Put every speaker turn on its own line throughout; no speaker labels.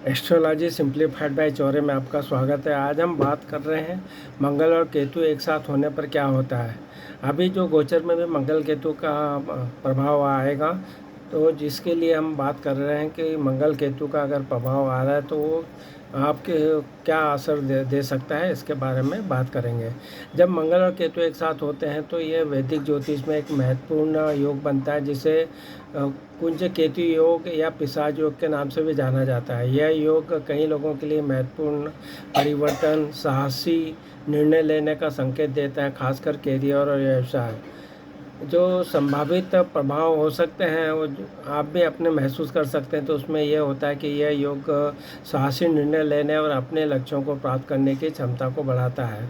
Astrology simplified bye Chaure में आपका स्वागत है। आज हम बात कर रहे हैं मंगल और केतु एक साथ होने पर क्या होता है। अभी जो गोचर में भी मंगल केतु का प्रभाव आएगा, तो जिसके लिए हम बात कर रहे हैं कि मंगल केतु का अगर प्रभाव आ रहा है तो वो आपके क्या असर दे सकता है, इसके बारे में बात करेंगे। जब मंगल और केतु एक साथ होते हैं तो ये वैदिक ज्योतिष में एक महत्वपूर्ण योग बनता है, जिसे कुंज केतु योग या पिशाच योग के नाम से भी जाना जाता है। यह योग कई लोगों के लिए महत्वपूर्ण परिवर्तन, साहसी निर्णय लेने का संकेत देता है, खासकर कैरियर और व्यवसाय। जो संभावित प्रभाव हो सकते हैं वो आप भी अपने महसूस कर सकते हैं। तो उसमें यह होता है कि यह योग साहसी निर्णय लेने और अपने लक्ष्यों को प्राप्त करने की क्षमता को बढ़ाता है।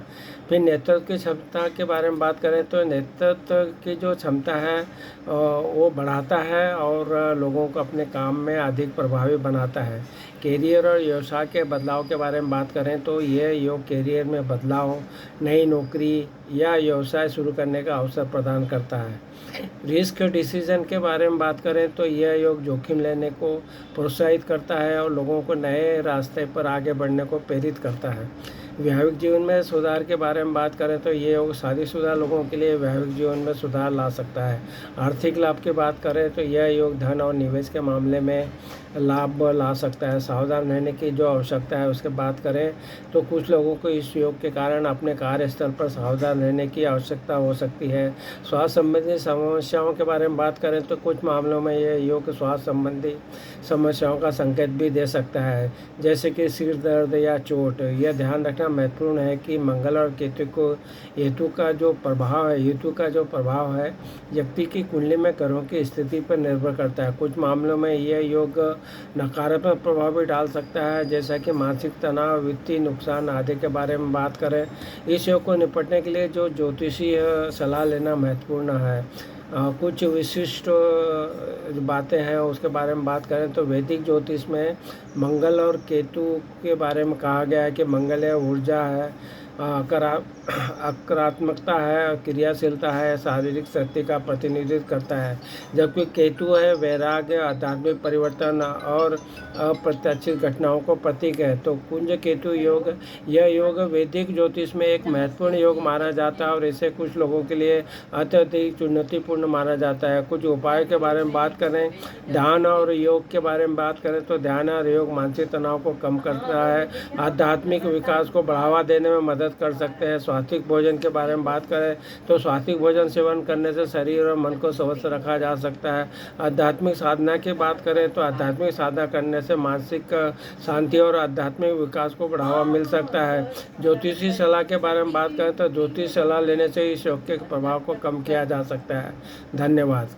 फिर नेतृत्व की क्षमता के बारे में बात करें तो नेतृत्व की जो क्षमता है वो बढ़ाता है और लोगों को अपने काम में अधिक प्रभावी बनाता है। कैरियर और व्यवसाय के बदलाव के बारे में बात करें तो यह योग कैरियर में बदलाव, नई नौकरी या व्यवसाय शुरू करने का अवसर प्रदान करता है। रिस्क डिसीजन के बारे में बात करें तो यह योग जोखिम लेने को प्रोत्साहित करता है और लोगों को नए रास्ते पर आगे बढ़ने को प्रेरित करता है। वैवाहिक जीवन में सुधार के बारे में बात करें तो ये योग शादीशुदा लोगों के लिए वैवाहिक जीवन में सुधार ला सकता है। आर्थिक लाभ की बात करें तो यह योग धन और निवेश के मामले में लाभ ला सकता है। सावधान रहने की जो आवश्यकता है उसके बात करें तो कुछ लोगों को इस योग के कारण अपने कार्यस्थल पर सावधान रहने की आवश्यकता हो सकती है। स्वास्थ्य संबंधी समस्याओं के बारे में बात करें तो कुछ मामलों में यह योग स्वास्थ्य संबंधी समस्याओं का संकेत भी दे सकता है, जैसे कि सिर दर्द या चोट। यह ध्यान रखना महत्वपूर्ण है कि मंगल और केतु का जो प्रभाव है व्यक्ति की कुंडली में ग्रहों की स्थिति पर निर्भर करता है। कुछ मामलों में यह योग नकारात्मक प्रभाव भी डाल सकता है, जैसा कि मानसिक तनाव, वित्तीय नुकसान आदि के बारे में बात करें। इस योग को निपटने के लिए जो ज्योतिषीय सलाह लेना महत्वपूर्ण है। कुछ विशिष्ट बातें हैं उसके बारे में बात करें तो वैदिक ज्योतिष में मंगल और केतु के बारे में कहा गया है कि मंगल है ऊर्जा है, आक्रात्मकता है, क्रियाशीलता है, शारीरिक शक्ति का प्रतिनिधित्व करता है, जबकि केतु है वैराग्य, आध्यात्मिक परिवर्तन और अप्रत्याशित घटनाओं को प्रतीक है। तो कुंज केतु योग, यह योग वैदिक ज्योतिष में एक महत्वपूर्ण योग माना जाता है और इसे कुछ लोगों के लिए अत्यधिक चुनौतीपूर्ण माना जाता है। कुछ उपायों के बारे में बात करें, ध्यान और योग के बारे में बात करें तो ध्यान और योग मानसिक तनाव को कम करता है, आध्यात्मिक विकास को बढ़ावा देने में मदद कर सकते हैं। सात्विक भोजन के बारे में बात करें तो सात्विक भोजन सेवन करने से शरीर और मन को स्वस्थ रखा जा सकता है। आध्यात्मिक साधना की बात करें तो आध्यात्मिक साधना करने से मानसिक शांति और आध्यात्मिक विकास को बढ़ावा मिल सकता है। ज्योतिषी सलाह के बारे में बात करें तो ज्योतिष सलाह लेने से इस योग के प्रभाव को कम किया जा सकता है। धन्यवाद।